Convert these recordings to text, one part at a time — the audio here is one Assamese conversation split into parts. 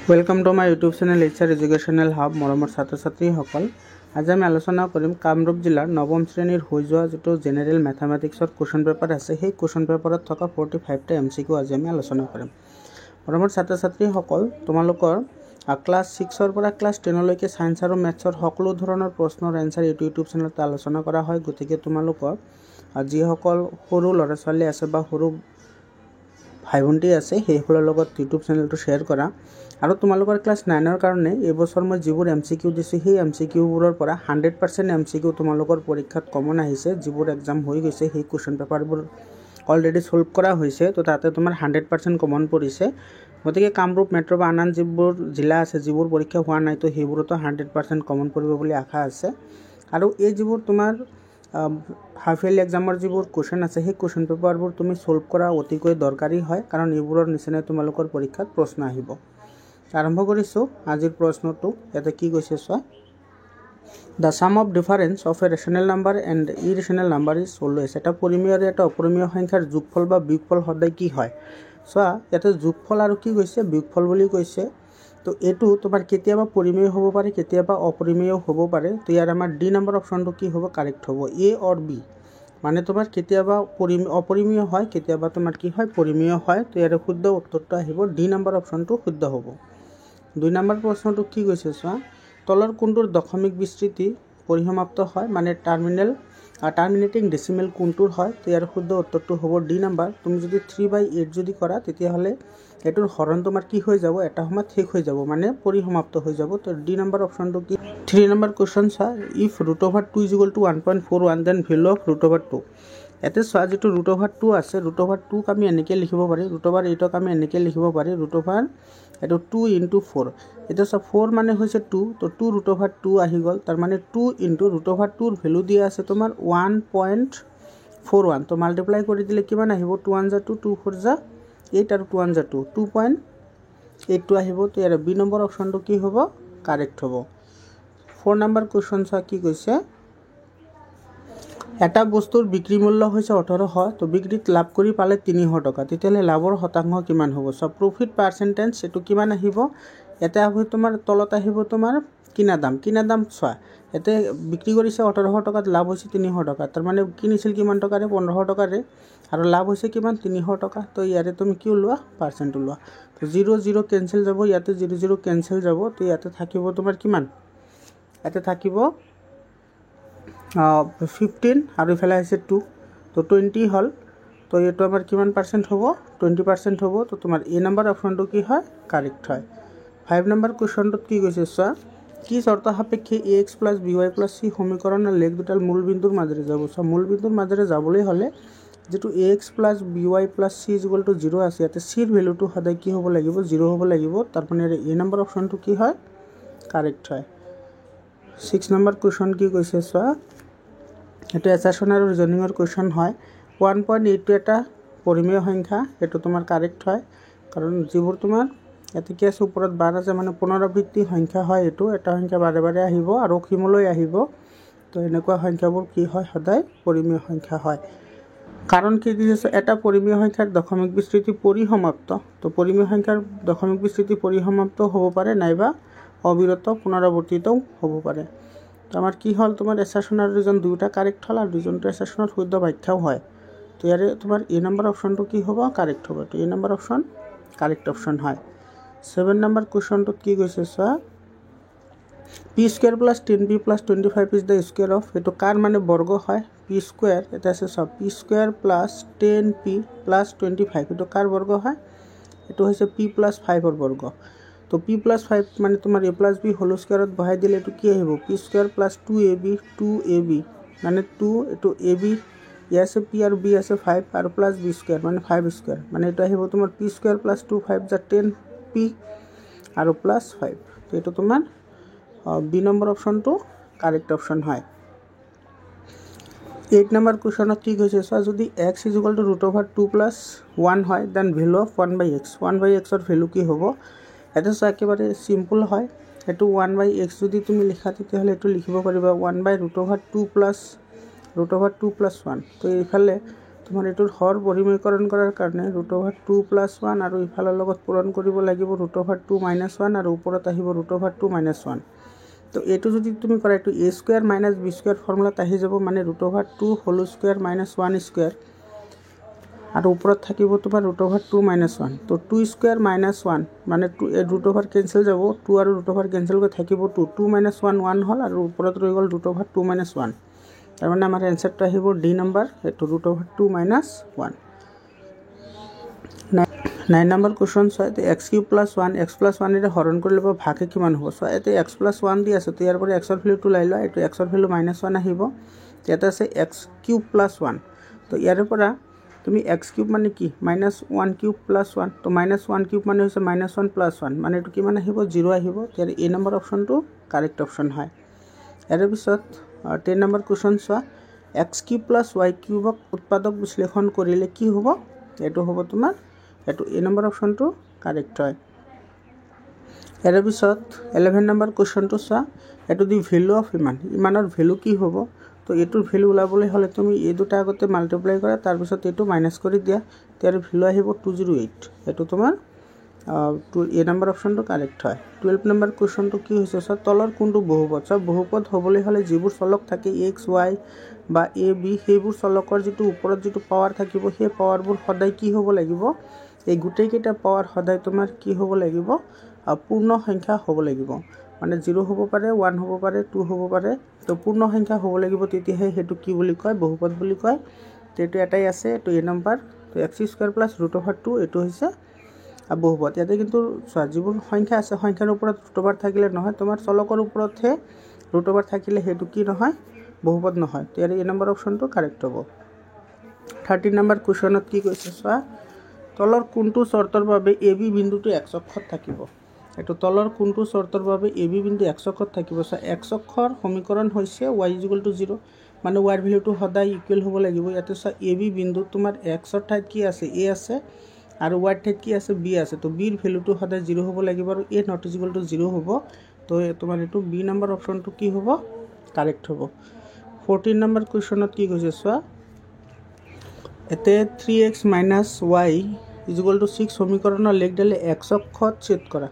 Welcome to my YouTube channel HR educational hub मरমৰ ছাত্ৰ ছাত্ৰীসকল আজি আমি আলোচনা কৰিম কামৰূপ জিলাৰ নৱম শ্ৰেণীৰ হৈ যোৱা যেটো জেনাৰেল ম্যাথমেটিক্সৰ কোৱেশ্চন পেপাৰ আছে সেই কোৱেশ্চন পেপাৰত থকা 45 টা এমসিকিউ আজি আমি আলোচনা কৰিম মৰমৰ ছাত্ৰ ছাত্ৰীসকল তোমালোকৰ ক্লাস 6 ৰ পৰা ক্লাস 10 লৈকে সায়েন্স আৰু ম্যাথছৰ সকলো ধৰণৰ প্ৰশ্নৰ এনসাৰ ইউটিউব চেনেলত আলোচনা কৰা হয় গতিকে তোমালোকৰ আজি সকল সৰু ল'ৰা ছোৱালী আছে বা সৰু ভাই ভণ্টি আছে সেইসকলৰ লগত ইউটিউব চেনেলটো শেয়াৰ কৰা আৰু তোমালোকৰ ক্লাস 9 ৰ কাৰণে এই বছৰ মই যিবোৰ এমসিকিউ দিছো সেই এমসিকিউবোৰৰ পৰা 100% এমসিকিউ তোমালোকৰ পৰীক্ষাত কমন আহিছে যিবোৰ এক্সাম হৈ গৈছে সেই কোৱেশ্চন পেপাৰবোৰ অলৰেডি সলভ কৰা হৈছে তো তাতে তোমাৰ 100% কমন পৰিছে গতিকে কামৰূপ মেট্ৰ বা আনন্দ যিবোৰ জিলা আছে যিবোৰ পৰীক্ষা হোৱা নাই তো সেইবোৰতো 100% কমন পৰিব বুলি আশা আছে আৰু এই যিবোৰ তোমাৰ হাফ ইয়াৰলি এক্সামৰ যিবোৰ কোৱেশ্চন আছে সেই কোৱেশ্চন পেপাৰবোৰ তুমি সলভ কৰা অতিকৈ দৰকাৰী হয় কাৰণ এইবোৰৰ নিচিনা তোমালোকৰ পৰীক্ষাত প্ৰশ্ন আহিব আৰম্ভ কৰিছো আজিৰ প্ৰশ্নটো এটা কি কৈছে চোৱা The sum of difference of a rational number and irrational number is always এটা পরিমেয় আৰু এটা অপৰিমেয় সংখ্যাৰ যোগফল বা বিয়োগফল সদায় কি হয় চোৱা এটা যোগফল আৰু কি কৈছে বিয়োগফল বুলি কৈছে তো এটো তোমাৰ কেতিয়াবা পৰিমেয় হ'ব পাৰে কেতিয়াবা অপৰিমেয় হ'ব পাৰে তো ইয়াৰ আমাৰ ডি নম্বৰ অপচনটো কি হ'ব কাৰেক্ট হ'ব এ অৰ বি মানে তোমাৰ কেতিয়াবা অপৰিমেয় হয় কেতিয়াবা তোমাৰ কি হয় পৰিমেয় হয় তো ইয়াৰ শুদ্ধ উত্তৰটো আহিব ডি নম্বৰ অপচনটো শুদ্ধ হ'ব 2 নম্বৰ প্ৰশ্নটো কি কৈছে চোৱা তলৰ কোনটোৰ দশমিক বিস্তৃতি পৰিসমাপ্ত হয় মানে টাৰ্মিনেটিং ডেসিমেল কোনটোৰ হয় তো ইয়াৰ শুদ্ধ উত্তৰটো হ'ব ডি নম্বৰ তুমি যদি 3/8 যদি কৰা তেতিয়া হলে এটোৰ হৰণ তোমাৰ কি হৈ যাব এটা সময়ত শেষ হৈ যাব মানে পৰিসমাপ্ত হৈ যাব তো ডি নম্বৰ অপচনটো কি 3 নম্বৰ কোৱেশ্চন চা ইফ √2 1.41 দেন ভ্যালু অফ √2 এতে চোৱা যেটো √2 আছে √2 ক আমি এনেকৈ লিখিব পাৰি √8 ক আমি এনেকৈ লিখিব পাৰি এটো 2 * 4 এটা সব 4 মানে হৈছে 2 তো 2 √2 আহি গল তাৰ মানে 2 * √2 ৰ ভ্যালু দিয়া আছে তোমাৰ 1.41 তো মাল্টিপ্লাই কৰি দিলে কিমান আহিব 2 * 1 = 2 2 * 4 = 8 আৰু 2 * 1 = 2 2.82 আহিব তো ইয়াৰ বি নম্বৰ অপচনটো কি হ'ব কাৰেক্ট হ'ব 4 নম্বৰ কোৱেশ্চন চা কি কৈছে এটা বস্তুৰ বিক্ৰী মূল্য হৈছে 1800 তো বিক্ৰীত লাভ কৰি পালে 300 টকা তেতিয়ালে লাভৰ শতাংশ কিমান হ'ব সব প্ৰফিট পাৰ্সেন্টেজ এটো কিমান আহিব এটা হ'ব তোমাৰ তলত আহিব তোমাৰ কিনা দাম চোৱা এতে বিক্ৰী কৰিছে 1800 টকাত লাভ হৈছে 300 টকা তাৰ মানে কিনিছিল কিমান টকাৰে 1500 টকাৰে আৰু লাভ হৈছে কিমান 300 টকা তো ইয়াৰে তুমি কি লোৱা পাৰ্সেন্ট লোৱা তো 0 0 কেনসেল যাব ইয়াতে 0 0 কেনসেল যাব তো ইয়াতে থাকিব তোমাৰ কিমান ইয়াতে থাকিব 15 আৰু ইফালে আছে 2 তো 20 হল তো এটো আমাৰ কিমান পাৰ্সেন্ট হ'ব 20% হ'ব তো তোমাৰ এ নম্বৰ অপচনটো কি হয় কাৰেক্ট হয় 5 নম্বৰ কোৱেশ্চনটো কি কৈছে চোৱা কি শৰ্ত সাপেক্ষে ax + by + c সমীকৰণৰ লেখ দুটাৰ মূল বিন্দুৰ মাজেৰে যাব সো মূল বিন্দুৰ মাজেৰে যাবলৈ হলে যেটো ax + by + c = 0 আছে ইয়াতে c ৰ ভ্যালুটো সদায় কি হ'ব লাগিব 0 হ'ব লাগিব তাৰ মানে এ নম্বৰ অপচনটো কি হয় কাৰেক্ট হয় 6 নম্বৰ কোৱেশ্চন কি কৈছে চোৱা এটা এসাৰশন আৰু ৰিজনিংৰ কোৱেশ্চন হয় 1.8 এটা পৰিমেয় সংখ্যা এটো তোমাৰ কাৰেক্ট হয় কাৰণ যিবোৰ তোমাৰ এতে কি আছে ওপৰত বাৰ আছে মানে পুনৰাবৃত্তি সংখ্যা হয় এটো এটা সংখ্যা বাৰে বাৰে আহিব আৰু খিমলৈ আহিব তো এনেকুৱা সংখ্যাবোৰ কি হয় সদায় পৰিমেয় সংখ্যা হয় কাৰণ কি দিছে এটা পৰিমেয় সংখ্যাৰ দশমিক বিস্তৃতি পৰিসমাপ্ত তো পৰিমেয় সংখ্যাৰ দশমিক বিস্তৃতি পৰিসমাপ্ত হ'ব পাৰে নাইবা অবিৰত পুনৰাবৰ্তিতও হ'ব পাৰে তো আমাৰ কি হল তোমাৰ এসাৰশন আৰু ৰিজন দুটা কাৰেক্ট হল আৰু ৰিজনটো এসাৰশনৰ শুদ্ধ ব্যাখ্যাও হয় তো ইয়াৰে তোমাৰ এ নম্বৰ অপচনটো কি হ'ব কাৰেক্ট হ'ব তো এ নম্বৰ অপচন কাৰেক্ট অপচন হয় 7 নম্বৰ কোৱেশ্চনটো কি কৈছে চোৱা p² + 10p + 25 is the square of এটো কাৰ মানে বৰ্গ হয় p² এটা আছে সব p² + 10p + 25 এটো কাৰ বৰ্গ হয় এটো হৈছে p + 5 ৰ বৰ্গ তো p + 5 মানে তোমাৰ a + b হোল স্কয়াৰত বহাই দিলে এটো কি আহিব p² + 2ab মানে 2 এটো ab ইয়াছে p আৰু b আছে 5 আৰু প্লাস b² মানে 5² মানে এটা আহিব তোমাৰ p² + 2 5 = 10p আৰু প্লাস 5 তো এটো তোমাৰ বি নম্বৰ অপচনটো কাৰেক্ট অপচন হয় 8 নম্বৰ কোৱেশ্চনত কি কৈছে সো যদি x = √2 + 1 হয় then value of 1/x 1/x ৰ ভ্যালু কি হ'ব এটা সো একেবাৰে সিম্পল হয় এটো 1/x যদি তুমি লিখা তেতিয়া হলে এটো লিখিব পাৰিবা 1/√2 + √2 + 1 তো ইফালে তোমাৰ এইটোৰ হৰ পৰিমীকৰণ কৰাৰ কাৰণে √2 + 1 আৰু ইফালৰ লগত পূৰণ কৰিব লাগিব √2 - 1 আৰু ওপৰত আহিব √2 - 1। তো এইটো যদি তুমি কৰা এইটো a² - b² ফৰ্মুলাত আহি যাব, মানে √2 হোল স্কুৱেৰ - 1 স্কুৱেৰ আৰু ওপৰত থাকিব তোমাৰ √2 - 1। তো 2² - 1 মানে √2 কেঞ্চেল যাব, 2 আৰু √2 কেঞ্চেল কৰি থাকিব 2 - 1 1 হ'ল আৰু ওপৰত ৰৈ গ'ল √2 - 1। তাৰমানে আমাৰ এনচাৰটো আহিব ডি নম্বৰ, এইটো √2 - 1। 9 নম্বৰ কুৱেশ্যন চোৱা, x³ + 1 x + 1 এৰে হৰণ কৰিলে ভাগে কিমান হ'ব? চোৱা ইয়াতে x + 1 দি আছে, তো ইয়াৰ পৰা x ৰ ভেলুটো লৈ লোৱা, এইটো x ৰ ভেলু -1 আহিব। ইয়াতে আছে x³ + 1, তো ইয়াৰে পৰা তুমি x³ মানে কি -1³ + 1, তো -1³ মানে হৈছে -1 + 1, মানে এইটো কিমান আহিব 0 আহিব। ইয়াৰ এ নম্বৰ অপশ্যনটো কাৰেক্ট অপশ্যন হয়। ইয়াৰ পিছত 10 নম্বৰ কুৱেশ্যন চোৱা, x³ + y³ উৎপাদক বিশ্লেষণ কৰিলে কি হ'ব? এইটো হ'ব তোমাৰ এইটো এ নম্বৰ অপশ্যনটো কাৰেক্ট হয়। ইয়াৰ পিছত 11 নম্বৰ কুৱেশ্যনটো চোৱা, এইটো দি ভেলু অফ ইমানৰ ভেলু কি হ'ব? তো এইটোৰ ভেলু ওলাবলৈ হ'লে তুমি এই দুটা আগতে মাল্টিপ্লাই কৰা, তাৰপিছত এইটো মাইনাছ কৰি দিয়া, ইয়াৰ ভেলু আহিব 208। এইটো তোমাৰ এ নম্বৰ অপশ্যনটো কাৰেক্ট হয়। 12 নম্বৰ কুৱেশ্যনটো কি হৈছে? চোৱা, তলৰ কোনটো বহুপদ? চোৱা, বহুপদ হ'বলৈ হ'লে যিবোৰ চলক থাকে x, y বা a, b, সেইবোৰ চলকৰ যিটো ওপৰত যিটো পাৱাৰ থাকিব, সেই পাৱাৰবোৰ সদায় কি হ'ব লাগিব? এই গোটেইকেইটা পাৱাৰ সদায় তোমাৰ কি হ'ব লাগিব? পূৰ্ণ সংখ্যা হ'ব লাগিব। মানে 0 হ'ব পাৰে, 1 হ'ব পাৰে, 2 হ'ব পাৰে, তো পূৰ্ণ সংখ্যা হ'ব লাগিব, তেতিয়াহে সেইটো কি বুলি কয়? বহুপদ বুলি কয়। তো এইটো এটাই আছে, এইটো এ নম্বৰ, তো x² + √2 এইটো হৈছে বহুপদ। ইয়াতে কিন্তু চোৱা, যিবোৰ সংখ্যা আছে সংখ্যাৰ ওপৰত √2 থাকিলে নহয়, তোমাৰ চলকৰ ওপৰতহে √2 থাকিলে সেইটো কি নহয়? বহুপদ নহয়। তো ইয়াৰ এ নম্বৰ অপশ্যনটো কাৰেক্ট হ'ব। 13 নম্বৰ কুৱেশ্যনত কি কৈছে চোৱা, তলৰ কোনটো চৰ্তৰ বাবে AB বিন্দুটো x অক্ষত থাকিব? এইটো তলৰ কোনটো চৰ্তৰ বাবে AB বিন্দু x অক্ষত থাকিব? চোৱা, x অক্ষৰ সমীকৰণ হৈছে y = 0, মানে y ৰ ভেলুটো সদায় ইকুৱেল হ'ব লাগিব। ইয়াতে চোৱা, AB বিন্দু তোমাৰ x ৰ ঠাইত কি আছে? a আছে, আৰু y ৰ ঠাইত কি আছে? b আছে। তো b ৰ ভেলুটো সদায় 0 হ'ব লাগিব, আৰু a ≠ 0 হ'ব। তো তোমাৰ এইটো বি নম্বৰ অপশ্যনটো কি হ'ব? কাৰেক্ট হ'ব। 14 নম্বৰ কুৱেশ্যনত কি কৈছে চোৱা, এতে 3x - y = 6 সমীকৰণৰ লেখডালে x অক্ষত ছেদ কৰা।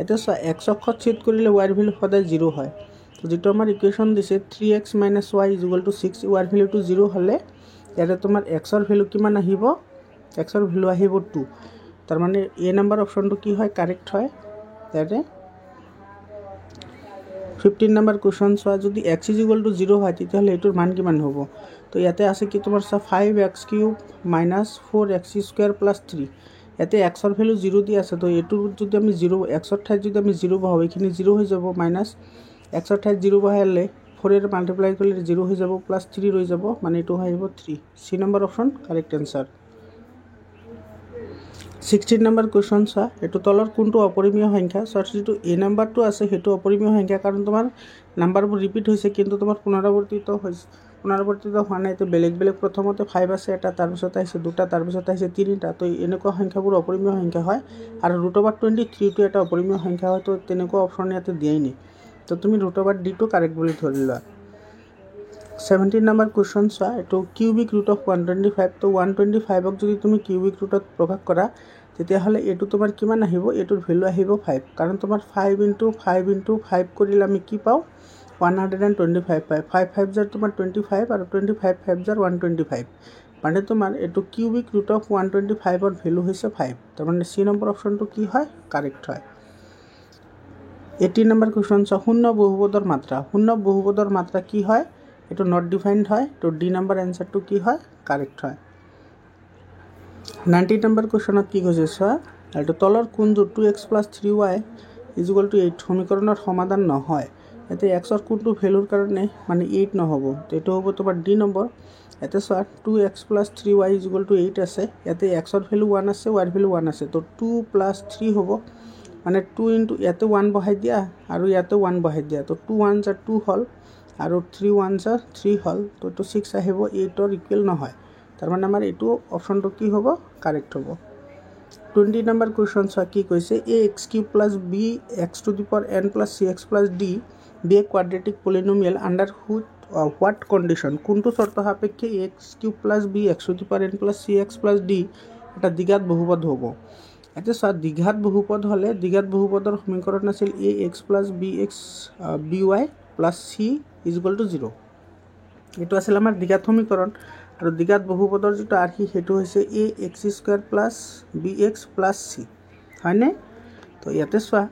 এতিয়া চোৱা, x অক্ষত ছেদ কৰিলে y ৰ ভেলু সদায় 0 হয়। তো যিটো আমাৰ ইকুৱেশ্যন দিছে 3x - y = 6, y ৰ ভেলুটো 0 হ'লে ইয়াতে তোমাৰ x ৰ ভেলু কিমান আহিব? x ৰ ভেলু আহিব 2। তাৰমানে এ নম্বৰ অপশ্যনটো কি হয়? কাৰেক্ট হয়। ইয়াতে 15 নম্বৰ কুৱেশ্যন চোৱা, যদি x = 0 হয় তেতিয়াহ'লে এইটোৰ মান কিমান হ'ব? তো ইয়াতে আছে কি তোমাৰ চোৱা, 5x³ - 4x² + 3। ইয়াতে x ৰ ভেলু 0 দি আছে, তো এইটো যদি আমি 0 x ৰ ঠাইত যদি আমি 0 বহাওঁ, এইখিনি 0 হৈ যাব, মাইনাছ x ৰ ঠাইত 0 বহালে 4 এৰে মাল্টিপ্লাই কৰিলে 0 হৈ যাব, +3 ৰৈ যাব, মানে এইটো আহিব 3। C number option correct answer. 16 number question চোৱা, এইটো তলৰ কোনটো অপৰিমেয় সংখ্যা? চোৱা, যিটো এ নম্বৰটো আছে সেইটো অপৰিমেয় সংখ্যা, কাৰণ তোমাৰ নাম্বাৰবোৰ ৰিপিট হৈছে, কিন্তু তোমাৰ পুনৰাৱৰ্তিত হোৱা নাই। তো বেলেগ বেলেগ, প্ৰথমতে 5 আছে এটা, তাৰপিছত আহিছে 2টা, তাৰপিছত আহিছে 3টা। তো এনেকুৱা সংখ্যাবোৰ অপৰিমেয় সংখ্যা হয়, আৰু √23টো এটা অপৰিমেয় সংখ্যা হয়। তো তেনেকুৱা অপশ্যন ইয়াতে দিয়াই নাই, তো তুমি √d টো কাৰেক্ট বুলি ধৰি লোৱা। 17 নম্বৰ কুৱেশ্যন চোৱা, এইটো কিউবিক ৰুট অফ 125। তো 125ক যদি তুমি কিউবিক ৰুটত প্ৰকাশ কৰা, তেতিয়াহ'লে এইটো তোমাৰ কিমান আহিব? এইটোৰ ভেলু আহিব 5, কাৰণ তোমাৰ 5 × 5 × 5 কৰিলে আমি কি পাওঁ? 125 পায়। 5 5 জাৰ তোমাৰ 25, আৰু 25 5 জাৰ 125, মানে তোমাৰ এইটো কিউবিক ৰুট অফ 125ৰ ভেলু হৈছে 5। তাৰমানে চি নম্বৰ অপশ্যনটো কি হয়? কাৰেক্ট হয়। 18 নম্বৰ কুৱেশ্যন চোৱা, শূন্য বহুপদৰ মাত্ৰা। শূন্য বহুপদৰ মাত্ৰা কি হয়? এইটো নট ডিফাইন্ড হয়। তো ডি নম্বৰ এনচাৰটো কি হয়? কাৰেক্ট হয়। 19 নম্বৰ কুৱেশ্যনত কি কৈছে চোৱা, এইটো তলৰ কোনটো 2x + 3y = 8 সমীকৰণৰ সমাধান নহয়? ইয়াতে x ৰ কোনটো ভেলুৰ কাৰণে মানে 8 নহ'ব? তো এইটো হ'ব তোমাৰ ডি নম্বৰ। ইয়াতে চোৱা, 2x + 3y = 8 আছে, ইয়াতে x ৰ ভেলু 1 আছে, y ৰ ভেলু 1 আছে, তো 2 + 3 হ'ব, মানে 2 × ইয়াতে 1 বহাই দিয়া, আৰু ইয়াতে 1 বহাই দিয়া, তো 2 1 জাৰ 2 হ'ল, আৰু 3 1 জাৰ 3 হ'ল, তো এইটো 6 আহিব, 8ৰ ইকুৱেল নহয়। তাৰমানে আমাৰ এইটো অপশ্যনটো কি হ'ব? কাৰেক্ট হ'ব। 20 নম্বৰ কুৱেশ্যন চোৱা, কি কৈছে? ax³ + bx⁴n + cx + d be a quadratic polynomial under what condition, কোনটো চৰ্ত সাপেক্ষে x³ + b x⁴n + cx + d এটা দ্বিঘাত বহুপদ হ'ব। এতিয়া চোৱা, দ্বিঘাত বহুপদ হ'লে দ্বিঘাত বহুপদৰ সমীকৰণ আছিল ax + bx by + c = 0। এইটো আছিল আমাৰ দ্বিঘাত সমীকৰণ। আৰু দ্বিঘাত বহুপদৰ যিটো আৰ্হি সেইটো হৈছে ax² + bx + c, হয়নে? তো ইয়াতে চোৱা,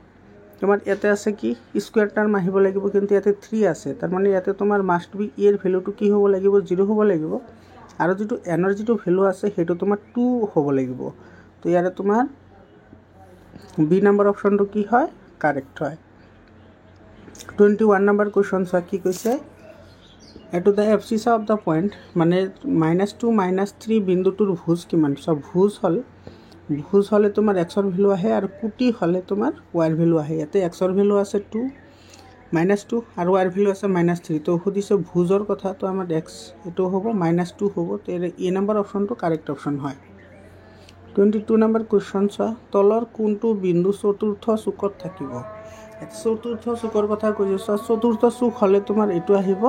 তোমাৰ ইয়াতে আছে কি স্কুৱেৰ টাৰ্ম আহিব লাগিব, কিন্তু ইয়াতে 3 আছে, তাৰমানে ইয়াতে তোমাৰ মাষ্ট বি এৰ ভেলুটো কি হ'ব লাগিব, 0 হ'ব লাগিব। আৰু যিটো এনৰ যিটো ভেলু আছে সেইটো তোমাৰ 2 হ'ব লাগিব। তো ইয়াৰে তোমাৰ বি নম্বৰ অপশ্যনটো কি হয়, কাৰেক্ট হয়। 21 নম্বৰ কুৱেশ্যন চোৱা কি কৈছে, এইটো দ্য এফচিচা অফ দ্য পইণ্ট, মানে -2 -3 বিন্দুটোৰ ভুজ কিমান। চোৱা, ভুজ হ'লে তোমাৰ এক্সৰ ভেলু আহে আৰু কুটি হ'লে তোমাৰ ৱাইৰ ভেলু আহে। ইয়াতে এক্সৰ ভেলু আছে 2 -2 আৰু ৱাইৰ ভেলু আছে -3। তো সুধিছে ভুজৰ কথা, তো আমাৰ এক্স এইটো হ'ব -2 হ'ব। তো এ নম্বৰ অপশ্যনটো কাৰেক্ট অপশ্যন হয়। 22 নম্বৰ কুৱেশ্যন চোৱা, তলৰ কোনটো বিন্দু চতুৰ্থ চুকত থাকিব। চতুৰ্থ চুকৰ কথা কৈছোঁ। চোৱা, চতুৰ্থ চুক হ'লে তোমাৰ এইটো আহিব,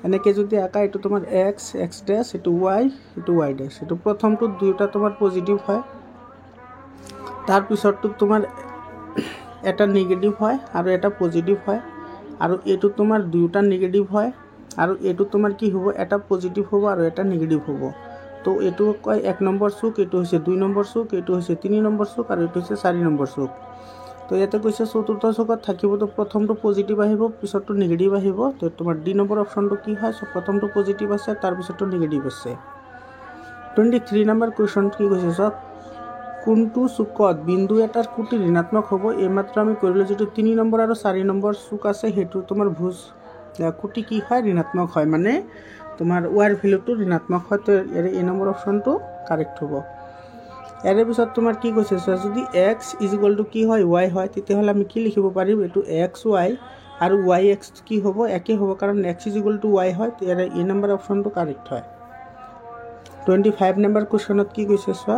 এনেকৈ যদি আঁকা, এইটো তোমাৰ এক্স ডেছ, এইটো ৱাই ডেছ। এইটো প্ৰথমটোত দুয়োটা তোমাৰ পজিটিভ হয়, তাৰপিছতটোত তোমাৰ এটা নিগেটিভ হয় আৰু এটা পজিটিভ হয়, আৰু এইটো তোমাৰ দুয়োটা নিগেটিভ হয়, আৰু এইটো তোমাৰ কি হ'ব, এটা পজিটিভ হ'ব আৰু এটা নিগেটিভ হ'ব। তো এইটো কয় 1 নম্বৰ চুক, এইটো হৈছে 2 নম্বৰ চুক, এইটো হৈছে 3 নম্বৰ চুক, আৰু এইটো হৈছে 4 নম্বৰ চুক। তো ইয়াতে কৈছে চতুৰ্থ চুকত থাকিব, তো প্ৰথমটো পজিটিভ আহিব, পিছতটো নিগেটিভ আহিব। তো তোমাৰ ডি নম্বৰ অপশ্যনটো কি হয়, প্ৰথমটো পজিটিভ আছে, তাৰপিছতটো নিগেটিভ আছে। 23 নম্বৰ কুৱেশ্যন কি কৈছে, চোৱা, কোনটো চুকত বিন্দু এটাৰ কুটি ঋণাত্মক হ'ব। এইমাত্ৰ আমি কৰিলোঁ, যিটো 3 নম্বৰ আৰু 4 নম্বৰ চুক আছে সেইটো তোমাৰ ভুজ কুটি কি হয়, ঋণাত্মক হয়, মানে তোমাৰ ৱাইৰ ভেলুটো ঋণাত্মক হয়। তো ইয়াৰে এ নম্বৰ অপশ্যনটো কাৰেক্ট হ'ব। ইয়াৰে পিছত তোমাৰ কি কৈছে, চোৱা, যদি x = কি হয়, y হয়, তেতিয়াহ'লে আমি কি লিখিব পাৰিম, এইটো xy আৰু yx কি হ'ব, একে হ'ব, কাৰণ x = y হয়। তো ইয়াৰে এ নম্বৰ অপশ্যনটো কাৰেক্ট হয়। 25 নম্বৰ কুৱেশ্যনত কি কৈছে, চোৱা,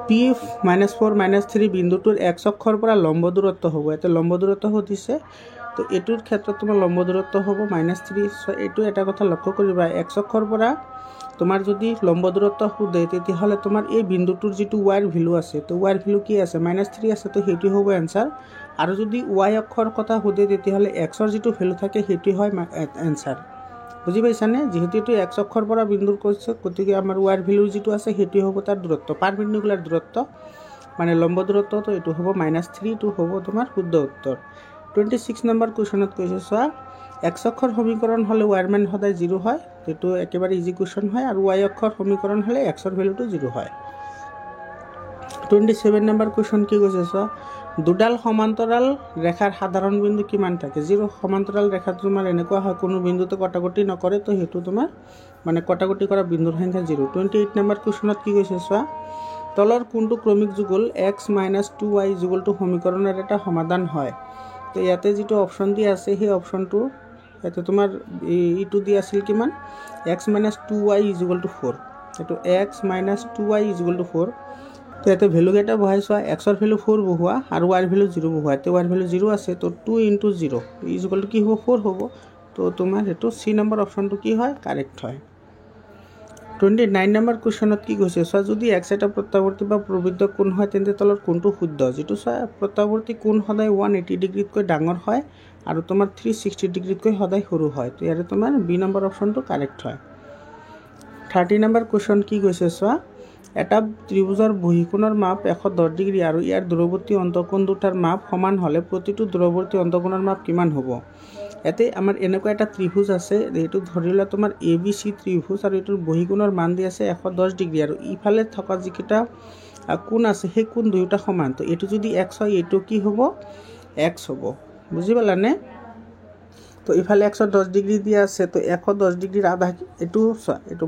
p -4 -3 বিন্দুটোৰ x অক্ষৰ পৰা লম্ব দূৰত্ব হ'ব। ইয়াতে লম্ব দূৰত্ব সুধিছে, তো এইটোৰ ক্ষেত্ৰত তোমাৰ লম্ব দূৰত্ব হ'ব -3। এইটো এটা কথা লক্ষ্য কৰিবা, x অক্ষৰ পৰা তোমাৰ যদি লম্ব দূৰত্ব সোধে, তেতিয়াহ'লে তোমাৰ এই বিন্দুটোৰ যিটো ৱাইৰ ভেলু আছে, তো ৱাইৰ ভেলু কি আছে, -3 আছে, তো সেইটো হ'ব এনচাৰ। আৰু যদি ৱাই অক্ষৰ কথা সোধে, তেতিয়াহ'লে এক্সৰ যিটো ভেলু থাকে সেইটো হয় এনচাৰ। বুজি পাইছানে? যিহেতু এইটো x অক্ষৰ পৰা বিন্দুৰ কৈছে, গতিকে আমাৰ ৱাইৰ ভেলু যিটো আছে সেইটো হ'ব তাৰ দূৰত্ব, পাৰপেণ্ডিকুলাৰ দূৰত্ব, মানে লম্ব দূৰত্ব। তো এইটো হ'ব -3, টো হ'ব তোমাৰ শুদ্ধ উত্তৰ। 26 নম্বৰ কুৱেশ্যনত কৈছে, চোৱা, x অক্ষৰ সমীকৰণ হ'লে ৱাইৰ মান সদায় 0 হয়, সেইটো একেবাৰে ইজি কুৱেশ্যন হয়, আৰু y অক্ষৰ সমীকৰণ হ'লে এক্সৰ ভেলুটো 0 হয়। 27 নম্বৰ কুৱেশ্যন কি কৈছে, চোৱা, দুডাল সমান্তৰাল ৰেখাৰ সাধাৰণ বিন্দু কিমান থাকে। 0 সমান্তৰাল ৰেখাটো তোমাৰ এনেকুৱা হয়, কোনো বিন্দুতে কটাকটি নকৰে, তো সেইটো তোমাৰ মানে কটাকটি কৰা বিন্দুৰ সংখ্যা 0। 28 নম্বৰ কুৱেশ্যনত কি কৈছে, চোৱা, তলৰ কোনটো ক্ৰমিক যুগল x - 2y = সমীকৰণৰ এটা সমাধান হয়। তো ইয়াতে যিটো অপশ্যন দিয়া আছে, সেই অপশ্যনটো ইয়াতে তোমাৰ ইটো দিয়া আছিল কিমান, x - 2y = 4। এইটো x - 2y = 4। তো ইয়াতে ভেলু কেইটা বহাই চোৱা, এক্সৰ ভেলু 4 বহোৱা আৰু ৱাইৰ ভেলু 0 বহোৱা। তো ৱাইৰ ভেলু 0 আছে, তো 2 × 0 = কি হ'ব, 4 হ'ব। তো তোমাৰ সেইটো চি নম্বৰ অপশ্যনটো কি হয়, কাৰেক্ট হয়। 29 নম্বৰ কুৱেশ্যনত কি কৈছে, চোৱা, যদি x এটা প্ৰত্যাৱৰ্তী বা প্ৰবৃদ্ধ কোণ হয়, তেন্তে তলৰ কোণটো শুদ্ধ। যিটো চোৱা, প্ৰত্যাৱৰ্তী কোণ সদায় 180 ডিগ্ৰীতকৈ ডাঙৰ হয় আৰু তোমাৰ 360 ডিগ্ৰীতকৈ সদায় সৰু হয়। তো ইয়াৰে তোমাৰ বি নম্বৰ অপশ্যনটো কাৰেক্ট হয়। 30 নম্বৰ কুৱেশ্যন কি কৈছে, চোৱা, এটা ত্ৰিভুজৰ বহিকোণৰ মাপ 110 ডিগ্ৰী আৰু ইয়াৰ দূৰৱৰ্তী অন্তঃকোণ দুটাৰ মাপ সমান হ'লে প্ৰতিটো দূৰৱৰ্তী অন্তঃকোণৰ মাপ কিমান হ'ব। ইয়াতে আমাৰ এনেকুৱা এটা ত্ৰিভুজ আছে, এইটো ধৰি লোৱা তোমাৰ ABC ত্ৰিভুজ, আৰু এইটোৰ বহিকোণৰ মান দি আছে 110 ডিগ্ৰী, আৰু ইফালে থকা যিকেইটা কোণ আছে সেই কোণ দুয়োটা সমান। তো এইটো যদি x হয়, এইটো কি হ'ব, x হ'ব। বুজি পালানে? তো ইফালে 110 ডিগ্ৰী দিয়া আছে, তো 110 ডিগ্ৰীৰ আধা, এইটো চোৱা, এইটো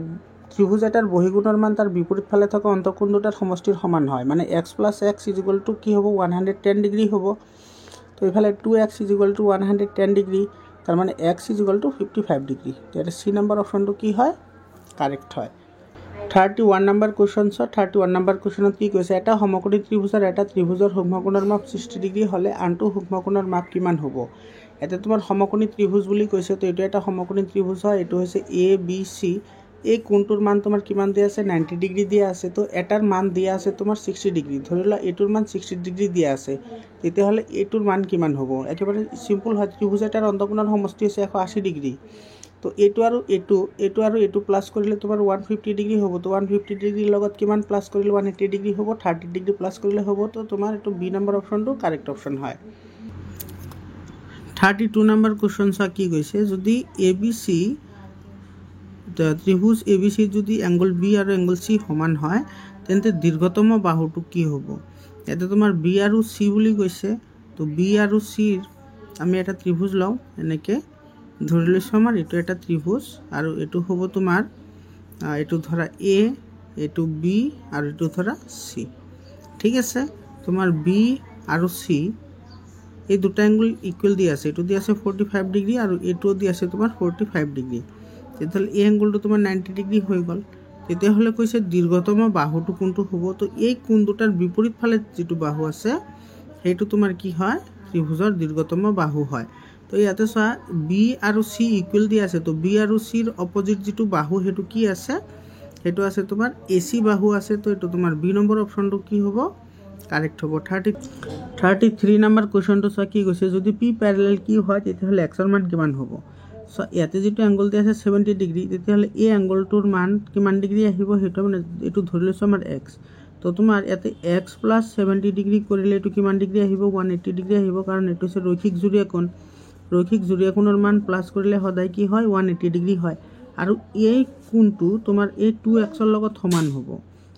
ত্ৰিভুজ এটাৰ বহিকোণৰ মান তাৰ বিপৰীত ফালে থকা অন্তঃকোণ দুটাৰ সমষ্টিৰ সমান হয়, মানে x + x = কি হ'ব, 110 ডিগ্ৰী হ'ব। তো ইফালে 2x = 110 ডিগ্ৰী, তাৰমানে x = 55 ডিগ্ৰী। ইয়াতে চি নম্বৰ অপশ্যনটো কি হয়, কাৰেক্ট হয়। 31 নম্বৰ কুৱেশ্যন চোৱা, 31 নম্বৰ কুৱেশ্যনত কি কৈছে, এটা সমকোণী ত্ৰিভুজৰ এটা ত্ৰিভুজৰ সূক্ষ্মকোণৰ মাপ 60 ডিগ্ৰী হ'লে আনটো সূক্ষ্মকোণৰ মাপ কিমান হ'ব। ইয়াতে তোমাৰ সমকোণী ত্ৰিভুজ বুলি কৈছে। তো এইটো এটা সমকোণী ত্ৰিভুজ হয়। এইটো হৈছে ABC। এই কোণটোৰ মান তোমাৰ কিমান দিয়া আছে? 90 ডিগ্ৰী দিয়া আছে। তো এটাৰ মান দিয়া আছে তোমাৰ 60 ডিগ্ৰী। ধৰি লোৱা এইটোৰ মান 60 ডিগ্ৰী দিয়া আছে, তেতিয়াহ'লে এইটোৰ মান কিমান হ'ব? একেবাৰে চিম্পল হয়। ত্ৰিভুজ এটাৰ অন্তঃকোণৰ সমষ্টি হৈছে 180 ডিগ্ৰী। তো এইটো আৰু এইটো প্লাছ কৰিলে তোমাৰ 150 ডিগ্ৰী হ'ব। তো 150 ডিগ্ৰীৰ লগত কিমান প্লাছ কৰিলে 180 ডিগ্ৰী হ'ব? 30 ডিগ্ৰী প্লাছ কৰিলে হ'ব। তো তোমাৰ এইটো বি নম্বৰ অপশ্যনটো কাৰেক্ট অপশ্যন হয়। 32 নম্বৰ কুৱেশ্যন চোৱা কি কৈছে, যদি ABC ত্ৰিভুজ ABC যদি এংগল বি আৰু এংগল চি সমান হয়, তেন্তে দীৰ্ঘতম বাহুটো কি হ'ব? ইয়াতে তোমাৰ বি আৰু চি বুলি কৈছে। তো বি আৰু চিৰ আমি এটা ত্ৰিভুজ লওঁ। এনেকৈ ধৰি লৈছোঁ আমাৰ এইটো এটা ত্ৰিভুজ, আৰু এইটো হ'ব তোমাৰ এইটো ধৰা এ, এইটো বি আৰু এইটো ধৰা চি। ঠিক আছে, তোমাৰ বি আৰু চি এই দুটা এংগল ইকুৱেল দি আছে। এইটো দি আছে 45 ডিগ্ৰী আৰু এইটোও দি আছে তোমাৰ 45 ডিগ্ৰী। তেতিয়াহ'লে এই এংগলটো তোমাৰ 90 ডিগ্ৰী হৈ গ'ল। তেতিয়াহ'লে কৈছে দীৰ্ঘতম বাহুটো কোনটো হ'ব? তো এই কোণ দুটাৰ বিপৰীত ফালে যিটো বাহু আছে সেইটো তোমাৰ কি হয়? ত্ৰিভুজৰ দীৰ্ঘতম বাহু হয়। তো ইয়াতে চোৱা বি আৰু চি ইকুৱেল দি আছে। তো বি আৰু চিৰ অপজিট যিটো বাহু সেইটো কি আছে? সেইটো আছে তোমাৰ AC বাহু আছে। তো এইটো তোমাৰ বি নম্বৰ অপশ্যনটো কি হ'ব? কাৰেক্ট হ'ব। 33 নম্বৰ কুৱেশ্যনটো চোৱা কি কৈছে, যদি পি পেৰেলেল কিউ হয় তেতিয়াহ'লে এক্সৰ মান কিমান হ'ব? চ' ইয়াতে যিটো এংগল দি আছে 70 ডিগ্ৰী, তেতিয়াহ'লে এই এংগলটোৰ মান কিমান ডিগ্ৰী আহিব? সেইটো মানে এইটো ধৰি লৈছোঁ আমাৰ এক্স। তো তোমাৰ ইয়াতে এক্স প্লাছ 70 ডিগ্ৰী কৰিলে এইটো কিমান ডিগ্ৰী আহিব? 180 ডিগ্ৰী আহিব, কাৰণ এইটো হৈছে ৰৈখিক জুৰীয়া কোণ। ৰৈখিক জুৰীয়া কোণৰ মান প্লাছ কৰিলে সদায় কি হয়? 180 ডিগ্ৰী হয়। আৰু এই কোণটো তোমাৰ এই 2xৰ লগত সমান হ'ব।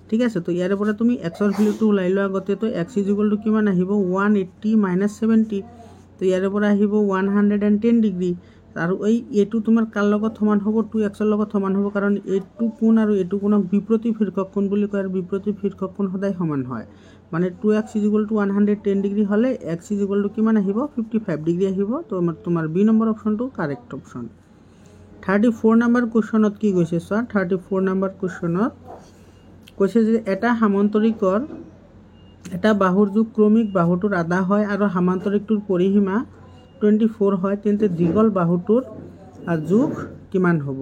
ঠিক আছে, তো ইয়াৰে পৰা তুমি এক্সৰ ভেলুটো ওলাই লোৱা। আগতে তো এক্স ইকুৱেলটো কিমান আহিব? 180 মাইনাছ 70। তো ইয়াৰে পৰা আহিব 110 ডিগ্ৰী। আৰু এইটো তোমাৰ কাৰ লগত সমান হ'ব? 2xৰ লগত সমান হ'ব, কাৰণ এইটো কোণ আৰু এইটো কোণক বিপৰীত শীৰ্ষক কোণ বুলি কয়, আৰু বিপৰীত শীৰ্ষক কোণ সদায় সমান হয়। মানে 2x ইকুৱেলটো 110 ডিগ্ৰী হ'লে x ইকুৱেলটো কিমান আহিব? 55 ডিগ্ৰী আহিব। তো তোমাৰ বি নম্বৰ অপশ্যনটো কাৰেক্ট অপশ্যন। 34 নম্বৰ কুৱেশ্যনত কি কৈছে চোৱা। 34 নম্বৰ কুৱেশ্যনত কৈছে যে এটা সামান্তৰিকৰ এটা বাহুৰ যোগ ক্ৰমিক বাহুটোৰ আধা হয় আৰু সামান্তৰিকটোৰ পৰিসীমা 24 হয়, তেন্তে দীঘল বাহুটোৰ যোগ কিমান হ'ব?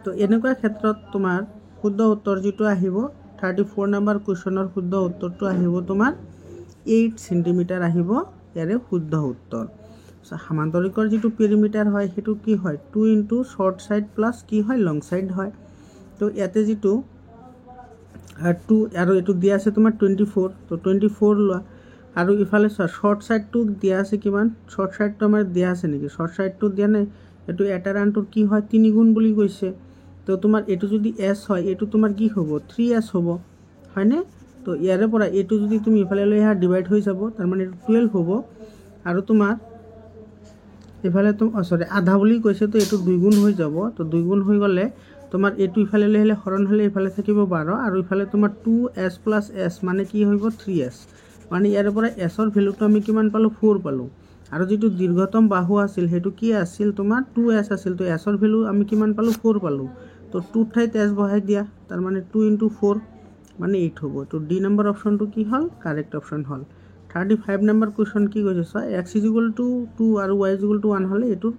তো এনেকুৱা ক্ষেত্ৰত তোমাৰ শুদ্ধ উত্তৰ যিটো আহিব 34 নম্বৰ কুৱেশ্যনৰ শুদ্ধ উত্তৰটো আহিব তোমাৰ 8 চেণ্টিমিটাৰ আহিব ইয়াৰে শুদ্ধ উত্তৰ। সামান্তৰিকৰ যিটো পেৰিমিটাৰ হয় সেইটো কি হয়? 2 ইনটু শ্বৰ্ট ছাইড প্লাছ কি হয়? লং ছাইড হয়। তো ইয়াতে যিটো 2 আৰু এইটো দিয়া আছে তোমাৰ 24। তো 24 লোৱা, আৰু ইফালে চোৱা শ্বৰ্ট ছাইডটো দিয়া আছে কিমান? শ্বৰ্ট ছাইডটো আমাৰ দিয়া আছে নেকি? শ্বৰ্ট ছাইডটো দিয়া নাই। এইটো এটাৰ আনটোৰ কি হয়? 3 গুণ বুলি কৈছে। তো তোমাৰ এইটো যদি S হয়, এইটো তোমাৰ কি হ'ব? 3S হ'ব, হয়নে? তো ইয়াৰে পৰা এইটো যদি তুমি ইফালে লৈ আহা ডিভাইড হৈ যাব, তাৰমানে এইটো 12 হ'ব। আৰু তোমাৰ ইফালে আধা বুলি কৈছে, তো এইটো 2 গুণ হৈ যাব। তো 2 গুণ হৈ গ'লে তোমাৰ এইটো ইফালে লৈ আহিলে হৰণ হ'লে ইফালে থাকিব 12, আৰু ইফালে তোমাৰ 2S প্লাছ S মানে কি হ'ব? 3S। মানে ইয়াৰে পৰা এছৰ ভেলুটো আমি কিমান পালোঁ? 4 পালোঁ। আৰু যিটো দীৰ্ঘতম বাহু আছিল সেইটো কি আছিল? তোমাৰ 2S আছিল। তো এছৰ ভেলু আমি কিমান পালোঁ? 4 পালোঁ। তো 2 ঠাইত S বহাই দিয়া, তাৰমানে 2 ইনটু 4 মানে 8 হ'ব। তো ডি নম্বৰ অপশ্যনটো কি হ'ল? কাৰেক্ট অপশ্যন হ'ল। 35 নম্বৰ কুৱেশ্যন কি কৈছে চোৱা। x ইকুৱেল টু 2 আৰু y ইকুৱেল টু 1 হ'লে এইটোৰ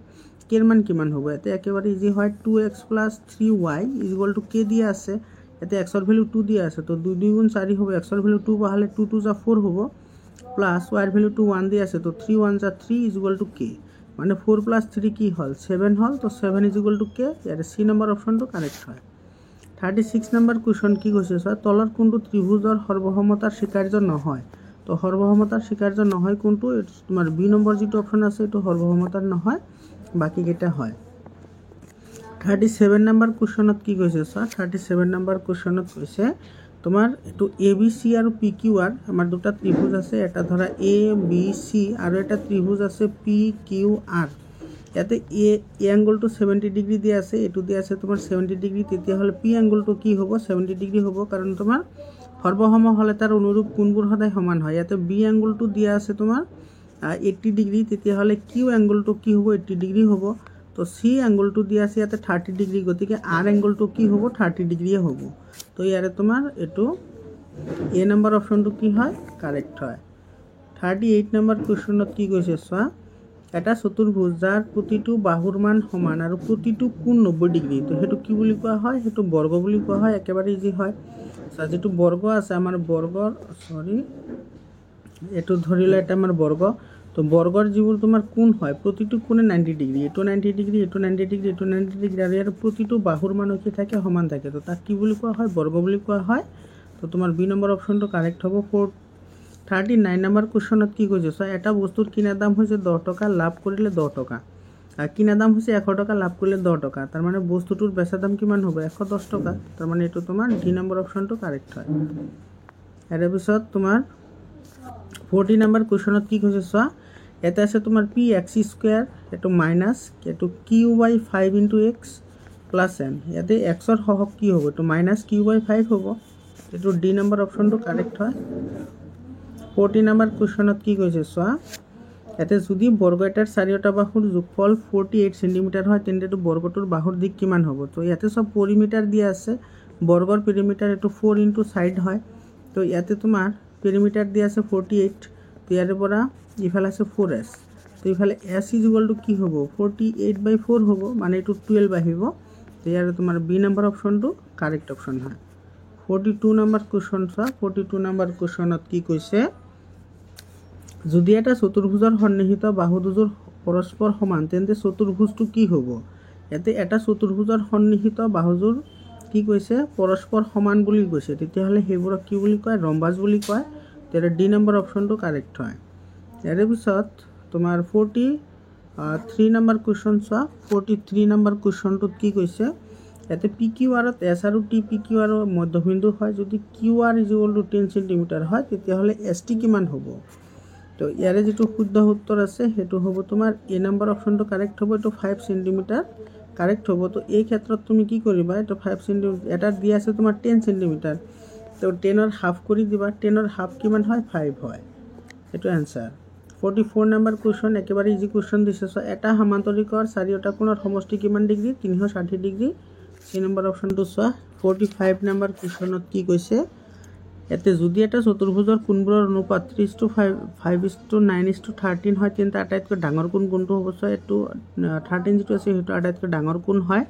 কেৰ মান কিমান হ'ব? ইয়াতে একেবাৰে ইজি হয়। 2x plus 3y equal to কে দিয়া আছে। ইয়াতে এক্সৰ ভেলু 2 দিয়া আছে। তো 2 2 গুণ 4 হ'ব। এক্সৰ ভেলু 2 বহালে 2 2 যা 4 হ'ব, প্লাছ ৱাইৰ ভেলুটো 1 দি আছে। তো 3 1 যা 3 ইকুৱেল টু কে, মানে 4 প্লাছ 3 কি হ'ল? 7 হ'ল। তো 7 ইকুৱেল টু কে। ইয়াতে চি নম্বৰ অপশ্যনটো কাৰেক্ট হয়। 36 নম্বৰ কুৱেশ্যন কি কৈছে চোৱা। তলৰ কোনটো ত্ৰিভুজৰ সৰ্বসমতাৰ স্বীকাৰ্য নহয়? তো সৰ্বসমতাৰ স্বীকাৰ্য নহয় কোনটো? তোমাৰ বি নম্বৰ যিটো অপশ্যন আছে এইটো সৰ্বসমতাৰ নহয়, বাকীকেইটা হয়। 37 নম্বৰ কুৱেশ্যনত কি কৈছে চোৱা। 37 নম্বৰ কুৱেশ্যনত কৈছে তোমাৰ এইটো ABC আৰু PQR আমাৰ দুটা ত্ৰিভুজ আছে। এটা ধৰা ABC আৰু এটা ত্ৰিভুজ আছে PQR। ইয়াতে এই এংগলটো 70 ডিগ্ৰী দিয়া আছে, এইটো দিয়া আছে তোমাৰ 70 ডিগ্ৰী। তেতিয়াহ'লে পি এংগলটো কি হ'ব? 70 ডিগ্ৰী হ'ব, কাৰণ তোমাৰ সৰ্বসম হ'লে তাৰ অনুৰূপ কোণবোৰ সদায় সমান হয়। ইয়াতে বি এংগলটো দিয়া আছে তোমাৰ 80 ডিগ্ৰী, তেতিয়াহ'লে কিউ এংগলটো কি হ'ব? 80 ডিগ্ৰী হ'ব। তো চি এংগলটো দিয়া আছে ইয়াতে 30 ডিগ্ৰী, গতিকে আৰ এংগলটো কি হ'ব? 30 ডিগ্ৰীয়ে হ'ব। তো ইয়াৰে তোমাৰ এইটো এ নম্বৰ অপশ্যনটো কি হয়? কাৰেক্ট হয়। 38 নম্বৰ কুৱেশ্যনত কি কৈছে চোৱা। এটা চতুৰ্ভুজ যাৰ প্ৰতিটো বাহুৰ মান সমান আৰু প্ৰতিটো কোণ 90 ডিগ্ৰী। তো সেইটো কি বুলি কোৱা হয়? সেইটো বৰ্গ বুলি কোৱা হয়। একেবাৰে ইজি হয়। যিটো বৰ্গ আছে আমাৰ বৰ্গৰ এইটো ধৰি লোৱা এটা আমাৰ বৰ্গ। তো বৰ্গৰ যিবোৰ তোমাৰ কোণ হয় প্ৰতিটো কোণে 90 ডিগ্ৰী, এইটো 90 ডিগ্ৰী, এইটো 90 ডিগ্ৰী, এইটো 90 ডিগ্ৰী, আৰু ইয়াৰ প্ৰতিটো বাহুৰ মান কি থাকে? সমান থাকে। তো তাক কি বুলি কোৱা হয়? বৰ্গ বুলি কোৱা হয়। তো তোমাৰ বি নম্বৰ অপশ্যনটো কাৰেক্ট হ'ব। 39 নম্বৰ কুৱেশ্যনত কি কৈছে? চোৱা, এটা বস্তুৰ কিনাৰ দাম হৈছে 10 টকা, লাভ কৰিলে 10 টকা, আৰু কিনাৰ দাম হৈছে 100 টকা, লাভ কৰিলে 10 টকা। তাৰমানে বস্তুটোৰ বেচা দাম কিমান হ'ব? 110 টকা। তাৰমানে এইটো তোমাৰ ডি নম্বৰ অপশ্যনটো কাৰেক্ট হয়। ইয়াৰ পিছত তোমাৰ 40 নম্বৰ কুৱেশ্যনত কি কৈছে? চোৱা, এটা আছে তোমাৰ পি এক্স স্কুৱেৰ, এইটো মাইনাছ এইটো কিউ বাই 5 ইনটু এক্স প্লাছ এন। ইয়াতে এক্সৰ সহগ কি হ'ব? এইটো মাইনাছ কিউ বাই 5 হ'ব। এইটো ডি নম্বৰ অপশ্যনটো কাৰেক্ট হয়। 40 নম্বৰ কুৱেশ্যনত কি কৈছে? চোৱা, ইয়াতে যদি বৰ্গ এটাৰ চাৰিওটা বাহুৰ যোগফল 48 চেণ্টিমিটাৰ হয়, তেন্তে বৰ্গটোৰ বাহুৰ দিশ কিমান হ'ব? তো ইয়াতে চব পেৰিমিটাৰ দিয়া আছে। বৰ্গৰ পেৰিমিটাৰ এইটো 4 ইনটু চাইড হয়। তো ইয়াতে তোমাৰ পেৰিমিটাৰ দিয়া আছে 48। তো ইয়াৰে পৰা ইফালে আছে 4s। তো ইফালে s ইকুৱেল টু কি হ'ব? 48/4 হ'ব, মানে এইটো 12 আহিব। তো ইয়াৰে তোমাৰ বি নম্বৰ অপশ্যনটো কাৰেক্ট অপশ্যন হয়। 42 নম্বৰ কুৱেশ্যন চোৱা, 42 নম্বৰ কুৱেশ্যনত কি কৈছে? যদি এটা চতুৰ্ভুজৰ সন্নিহিত বাহু দুযোৰ পৰস্পৰ সমান, তেন্তে চতুৰ্ভুজটো কি হ'ব? ইয়াতে এটা চতুৰ্ভুজৰ সন্নিহিত বাহুযোৰ কি কৈছে? পৰস্পৰ সমান বুলি কৈছে। তেতিয়াহ'লে সেইবোৰক কি বুলি কয়? ৰম্বাজ বুলি কয়। তেতিয়া ডি নম্বৰ অপশ্যনটো কাৰেক্ট হয়। ইয়াৰে পিছত তোমাৰ 43 নম্বৰ কুৱেশ্যন চোৱা, 43 নম্বৰ কুৱেশ্যনটোত কি কৈছে? ইয়াতে পি কিউ আৰত এছ আৰু টি পি কিউ আৰৰ মধ্যবিন্দু হয়। যদি Q R equal to 10 centimetre হয়, তেতিয়াহ'লে এছ টি কিমান হ'ব? তো ইয়াৰে যিটো শুদ্ধ উত্তৰ আছে সেইটো হ'ব তোমাৰ এ নম্বৰ অপশ্যনটো কাৰেক্ট হ'ব। এইটো 5 চেণ্টিমিটাৰ কাৰেক্ট হ'ব। তো এই ক্ষেত্ৰত তুমি কি কৰিবা? এইটো 5 চেণ্টিমিটাৰ, এটা দিয়া আছে তোমাৰ 10 চেণ্টিমিটাৰ। তো 10ৰ হাফ কৰি দিবা। 10ৰ হাফ কিমান হয়? 5 হয়। এইটো এনচাৰ। 44 নম্বৰ কুৱেশ্যন, একেবাৰে ইজি কুৱেশ্যন দিছে। চ' এটা সমান্তৰিকৰ চাৰিওটা কোণৰ সমষ্টি কিমান ডিগ্ৰী? 360 ডিগ্ৰী। চি নম্বৰ অপশ্যনটো চোৱা। 45 নম্বৰ কুৱেশ্যনত কি কৈছে? ইয়াতে যদি এটা চতুৰ্ভুজৰ কোণবোৰৰ অনুপাত 3:5:9:13 হয়, তেন্তে আটাইতকৈ ডাঙৰ কোণ কোনটো হ'ব? চোৱা, এইটো 13 যিটো আছে সেইটো আটাইতকৈ ডাঙৰ কোণ হয়।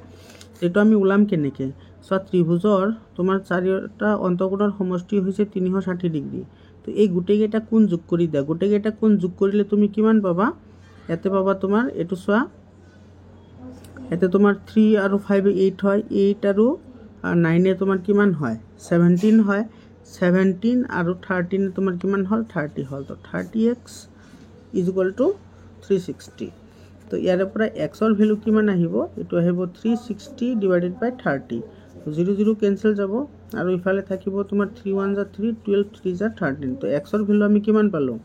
এইটো আমি ওলাম কেনেকৈ? চোৱা, ত্ৰিভুজৰ তোমাৰ চাৰিওটা অন্তঃকোণৰ সমষ্টি হৈছে 360 ডিগ্ৰী। তো এই গোটেইকেইটা কোণ যোগ কৰি দিয়া। গোটেইকেইটা কোণ যোগ কৰিলে তুমি কিমান পাবা? ইয়াতে পাবা তোমাৰ এইটো চোৱা, ইয়াতে তোমাৰ 3 আৰু 5 8 হয়। 8 আৰু 9 তোমাৰ কিমান হয়? 17 হয়। 17 আৰু 13 তোমাৰ কিমান হ'ল? 30 হ'ল। তো 30x ইকুৱেল টু 360। তো ইয়াৰে পৰা এক্সৰ ভেলু কিমান আহিব? এইটো আহিব 360 ডিভাইডেড বাই 30। 0 0 কেঞ্চেল যাব, আৰু ইফালে থাকিব তোমাৰ 3 1 = 3, 12 3 = 13। তো এক্সৰ ভেলু আমি কিমান পালোঁ?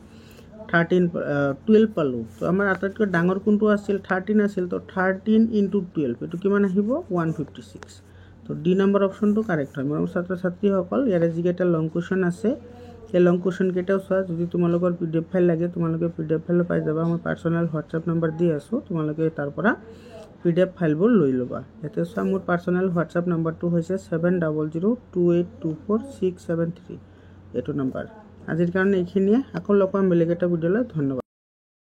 12 পালোঁ। তো আমাৰ আটাইতকৈ ডাঙৰ কোণটো আছিল 13 আছিল। তো 13 × 12 এইটো কিমান আহিব? 156। তো ডি নম্বৰ অপশ্যনটো কাৰেক্ট হয়। মোৰ ছাত্ৰ ছাত্ৰীসকল, ইয়াৰে যিকেইটা লং কুৱেশ্যন আছে সেই লং কুৱেশ্যনকেইটাও চোৱা। যদি তোমালোকৰ PDF ফাইল লাগে, তোমালোকে PDF ফাইল পাই যাবা। মই পাৰ্চনেল হোৱাটছআপ নম্বৰ দি আছোঁ, তোমালোকে তাৰ পৰা PDF ফাইলবোৰ লৈ ল'বা। ইয়াতে চোৱা, মোৰ পাৰ্চনেল হোৱাটছআপ নম্বৰটো হৈছে 7002824673। এইটো নম্বৰ। আজিৰ কাৰণে এইখিনিয়ে। আকৌ লগ পাম বেলেগ এটা ভিডিঅ'লৈ। ধন্যবাদ।